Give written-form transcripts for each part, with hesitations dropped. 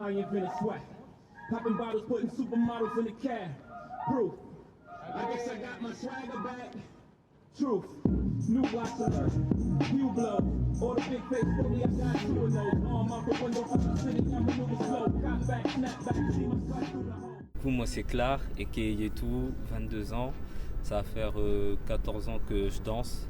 I invented swag. Popping bottles, putting supermodels in the cab. Proof. I guess I got my swagger back. Truth. New watch alert. Hue blow. All the big face fully, I got two of those. Arm out the window of the city, I maneuver slow. Cop back, snap back, see my sight through the hole. Du coup, moi c'est Clar, aka Yetou, 22 ans. Ça va faire 14 ans que je danse.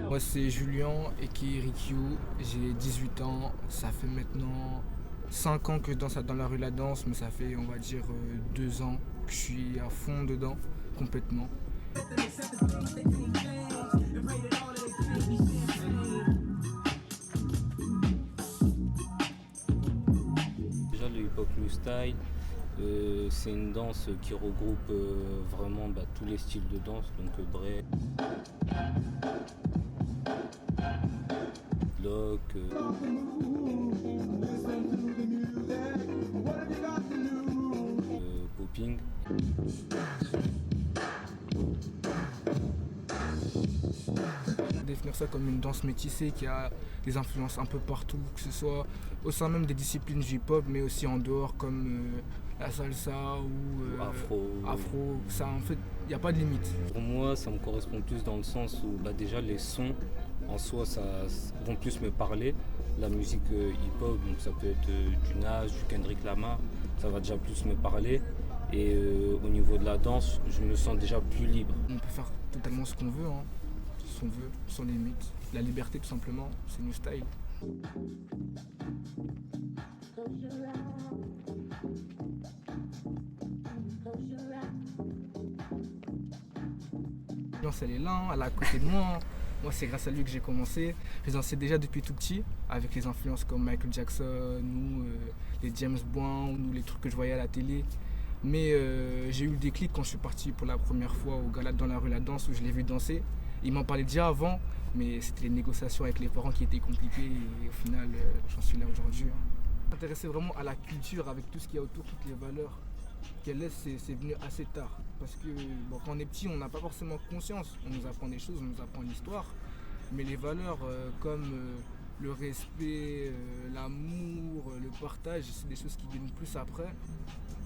Moi c'est Julien aka Rikyu, j'ai 18 ans, ça fait maintenant 5 ans que je danse dans la rue La Danse, mais ça fait on va dire 2 ans que je suis à fond dedans, complètement. Déjà le hip-hop new style, c'est une danse qui regroupe vraiment tous les styles de danse, donc break, lock, popping. Définir ça comme une danse métissée qui a des influences un peu partout, que ce soit au sein même des disciplines du hip-hop, mais aussi en dehors comme la salsa ou afro. Ça, en fait, il n'y a pas de limite. Pour moi, ça me correspond plus dans le sens où déjà les sons en soi ça vont plus me parler. La musique hip-hop, donc ça peut être du Nas, du Kendrick Lamar, ça va déjà plus me parler. Et au niveau de la danse, je me sens déjà plus libre. On peut faire totalement ce qu'on veut, hein. Ce qu'on veut, sans limite. La liberté tout simplement, c'est new style. L'ambiance elle est là, elle est à côté de moi. Moi c'est grâce à lui que j'ai commencé. Je dansais déjà depuis tout petit, avec les influences comme Michael Jackson ou les James Bond ou les trucs que je voyais à la télé. Mais j'ai eu le déclic quand je suis parti pour la première fois au gala dans la rue La Danse où je l'ai vu danser. Il m'en parlait déjà avant, mais c'était les négociations avec les parents qui étaient compliquées et au final j'en suis là aujourd'hui. M'intéresser vraiment à la culture avec tout ce qu'il y a autour, toutes les valeurs qu'elle laisse, c'est venu assez tard. Parce que quand on est petit, on n'a pas forcément conscience. On nous apprend des choses, on nous apprend l'histoire. Mais les valeurs comme le respect, l'amour, le partage, c'est des choses qui viennent plus après.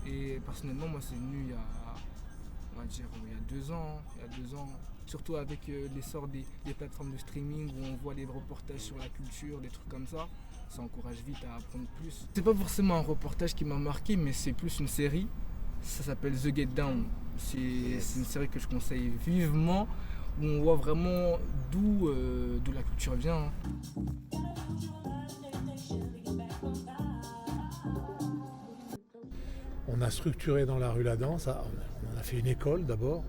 Et personnellement, moi, c'est venu il y a 2 ans. Surtout avec l'essor des plateformes de streaming où on voit des reportages sur la culture, des trucs comme ça. Ça encourage vite à apprendre plus. C'est pas forcément un reportage qui m'a marqué, mais c'est plus une série. Ça s'appelle The Get Down. C'est une série que je conseille vivement, où on voit vraiment d'où la culture vient. On a structuré dans la rue La Danse, on a fait une école d'abord.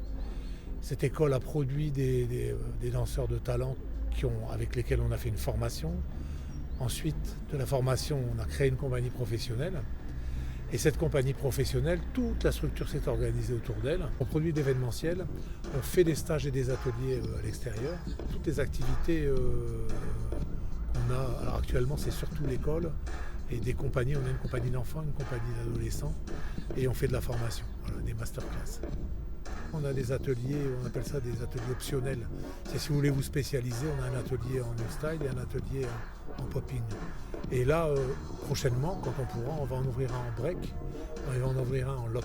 Cette école a produit des danseurs de talent avec lesquels on a fait une formation. Ensuite, de la formation, on a créé une compagnie professionnelle. Et cette compagnie professionnelle, toute la structure s'est organisée autour d'elle. On produit d'événementiel, on fait des stages et des ateliers à l'extérieur. Toutes les activités qu'on a, alors actuellement c'est surtout l'école et des compagnies, on a une compagnie d'enfants, une compagnie d'adolescents et on fait de la formation, voilà, des masterclass. On a des ateliers, on appelle ça des ateliers optionnels. C'est si vous voulez vous spécialiser, on a un atelier en new style et un atelier en popping. Et là, prochainement, quand on pourra, on va en ouvrir un en break, on va en ouvrir un en lock.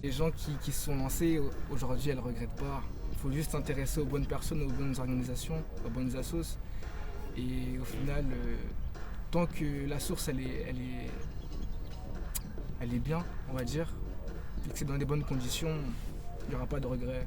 Les gens qui se sont lancés, aujourd'hui, elles ne regrettent pas. Il faut juste s'intéresser aux bonnes personnes, aux bonnes organisations, aux bonnes assos. Et au final, tant que la source, elle est bien, on va dire, et que c'est dans des bonnes conditions, il n'y aura pas de regrets.